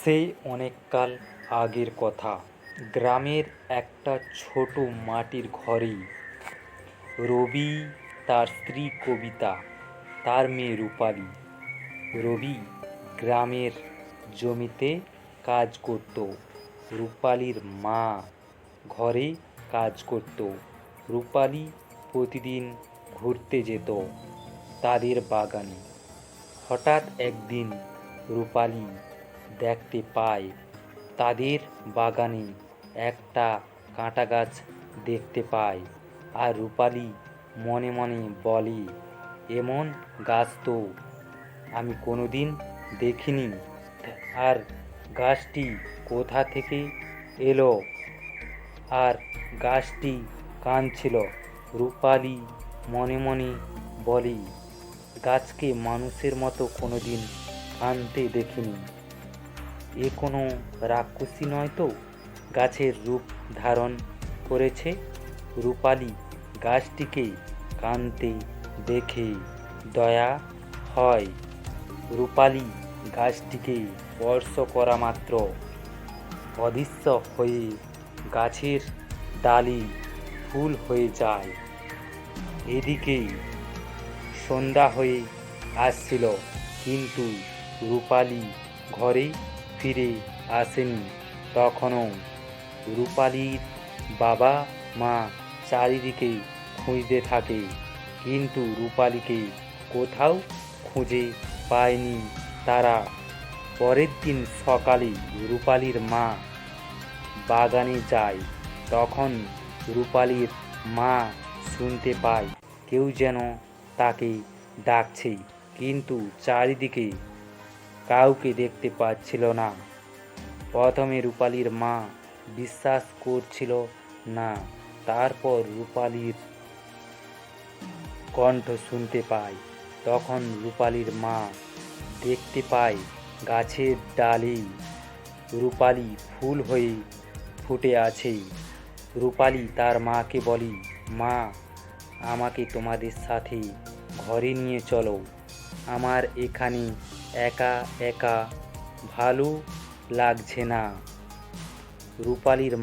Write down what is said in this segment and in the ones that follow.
সেই অনেককাল আগের কথা। গ্রামের একটা ছোট মাটির ঘরে রবি, তার স্ত্রী কবিতা, তার মেয়ে রূপালী। রবি গ্রামের জমিতে কাজ করত, রূপালীর মা ঘরে কাজ করত। রূপালী প্রতিদিন ঘুরতে যেত তাদের বাগানে। হঠাৎ একদিন রূপালী দেখতে পায় তাদের বাগানে একটা কাঁটা গাছ দেখতে পায়। আর রূপালী মনে মনে বলে, এমন গাছ তো আমি কোনোদিন দেখিনি। আর গাছটি কোথা থেকে এলো? আর গাছটি কাঁদছিল। রূপালী মনে মনে বলে, গাছকে মানুষের মতো কোনোদিন কাঁদতে দেখিনি। এ কোনো রাক্ষসী নয় তো? গাছের রূপ ধারণ করেছে। রূপালী গাছটিকে কাঁদতে দেখে দয়া হয়। রূপালী গাছটিকে স্পর্শ করা মাত্র অদৃশ্য হয়ে গাছের ডালি ফুল হয়ে যায়। এদিকে সন্ধ্যা হয়ে আসছিল, কিন্তু রূপালী ঘরে ফিরে আসেনি। তখনও রূপালীর বাবা মা চারিদিকে খুঁজতে থাকে, কিন্তু রূপালীকে কোথাও খুঁজে পায়নি তারা। পরের দিন সকালে রূপালীর মা বাগানে যায়। তখন রূপালীর মা শুনতে পায় কেউ যেন তাকে ডাকছে, কিন্তু চারিদিকে কাউকে দেখতে পাচ্ছিল না। প্রথমে রূপালীর মা বিশ্বাস করছিল না, তারপর রূপালীর কণ্ঠ শুনতে পায়। তখন রূপালীর মা দেখতে পায় গাছের ডালে রূপালী ফুল হয়ে ফুটে আছে। রূপালী তার মাকে বলে, মা, আমাকে তোমাদের সাথে ঘরে নিয়ে চলো। আমার এখানে একা একা ভালো লাগছে না। রূপালীর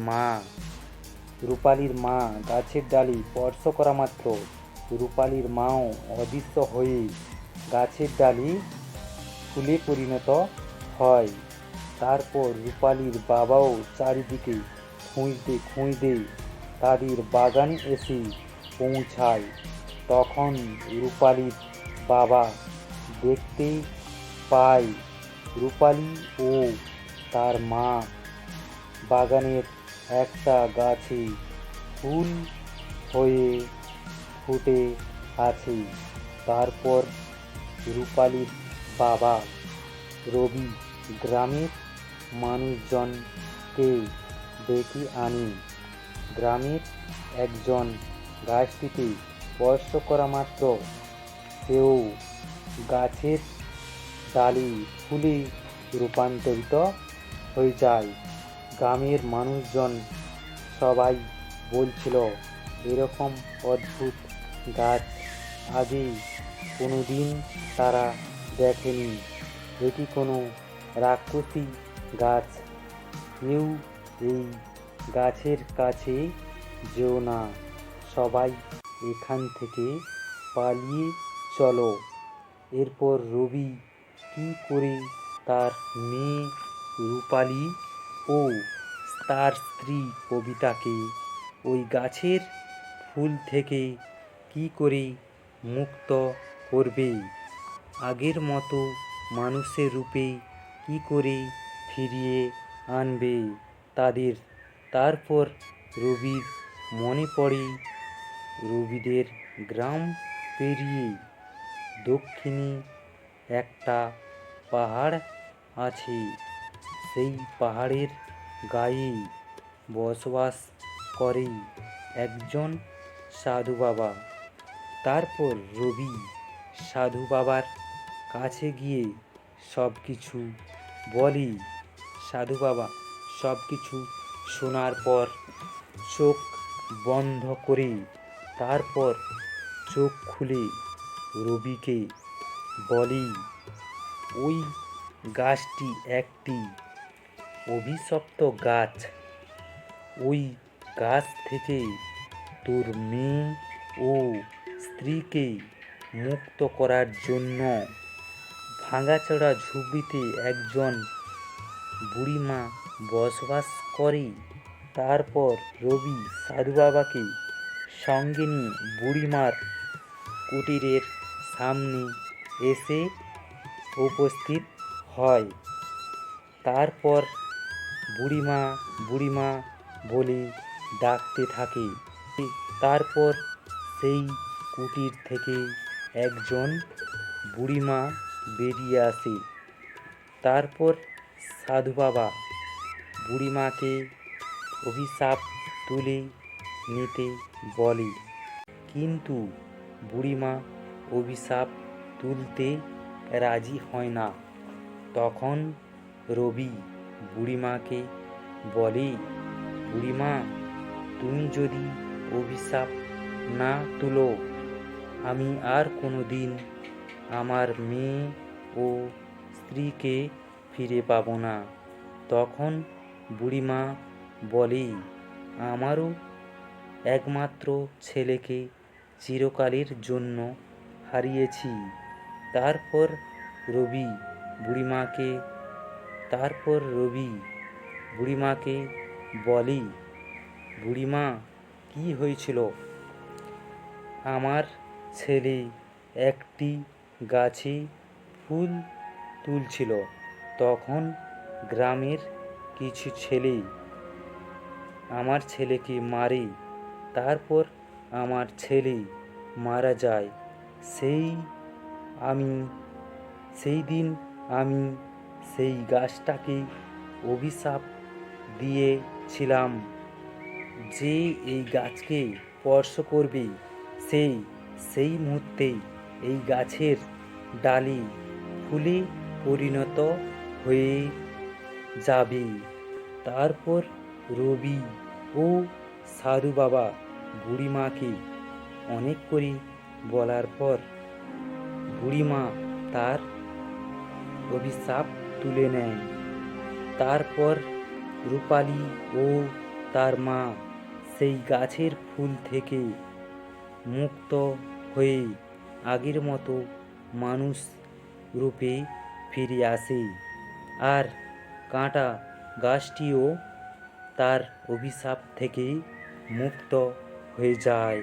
মা গাছের ডালে স্পর্শ করা মাত্র রূপালীর মাও অদৃশ্য হয়ে গাছের ডালে ফুলে পরিণত হয়। তারপর রূপালীর বাবাও চারিদিকে খুঁজতে খুঁজতে তাদের বাগানে এসে পৌঁছায়। তখন রূপালীর বাবা দেখতে পায় রূপালী ও তার মা বাগানের একটা গাছে ফুল হয়ে ফুটে আছে। তারপর রূপালীর বাবা রবি গ্রামের মানুষজনকে ডেকে আনে। গ্রামের একজন গাছটিতে স্পর্শ করা মাত্র সেও গাছের ডালে ফুলে রূপান্তরিত হয়ে যায়। গ্রামের মানুষজন সবাই বলছিল, এরকম অদ্ভুত গাছ আগে কোনোদিন তারা দেখেনি। এটি কোনো রাক্ষসী গাছ। কেউ এই গাছের কাছে যেও না, সবাই এখান থেকে পালিয়ে চলো। এরপর রবি কী করে তার মেয়ে রূপালী ও তার স্ত্রী কবিতাকে ওই গাছের ফুল থেকে কী করে মুক্ত করবে, আগের মতো মানুষের রূপে কী করে ফিরিয়ে আনবে তাদের। তারপর রবির মনে পড়ে রবিদের গ্রাম পেরিয়ে দক্ষিণে একটা পাহাড় আছে। সেই পাহাড়ের গায়ে বসবাস করে একজন সাধু বাবা। তারপর রবি সাধু বাবার কাছে গিয়ে সব কিছু বলে। সাধু বাবা সব কিছু শোনার পর চোখ বন্ধ করে তারপর চোখ খুলে রবিকে বলে, ওই গাছটি একটি অভিশপ্ত গাছ, ওই গাছ থেকে তোর মেয়ে ও স্ত্রীকে মুক্ত করার জন্য ভাঙাচোরা ঝুপড়িতে একজন বুড়িমা বসবাস করে। তারপর রবি সাধু বাবাকে সঙ্গে নিয়ে বুড়িমার কুটিরের সামনে এসে উপস্থিত হয়। তারপর বুড়িমা বুড়িমা বলে ডাকতে থাকে। তারপর সেই কুটির থেকে একজন বুড়িমা বেরিয়ে আসে। তারপর সাধু বাবা বুড়িমাকে অভিশাপ তুলে নিতে বলে, কিন্তু বুড়িমা অভিশাপ তুলতে রাজি হয় না। তখন রবি বুড়িমাকে বলে, বুড়িমা, তুমি যদি অভিশাপ না তুলো, আমি আর কোনোদিন আমার মেয়ে ও স্ত্রীকে ফিরে পাবো না। তখন বুড়িমা বলে, আমারও একমাত্র ছেলেকে চিরকালের জন্য হারিয়েছি। তারপর রবি বুড়িমাকে বলে, বুড়িমা, কি হয়েছিল? আমার ছেলে একটি গাছে ফুল তুলছিল, তখন গ্রামের কিছু ছেলে আমার ছেলেকে মারে। তারপর আমার ছেলে মারা যায়। সেই দিন আমি সেই গাছটাকে অভিশাপ দিয়েছিলাম যে এই গাছকে স্পর্শ করবে সেই মুহূর্তেই এই গাছের ডালি ফুলে পরিণত হয়ে যাবে। তারপর রবি ও সাধু বাবা বুড়িমাকে অনেক করে বলার পর বুড়িমা তার অভিশাপ তুলে নেয়। তারপর রূপালী ও তার মা সেই গাছের ফুল থেকে মুক্ত হয়ে আগের মতো মানুষ রূপে ফিরে আসে, আর কাঁটা গাছটিও তার অভিশাপ থেকে মুক্ত হয়ে যায়।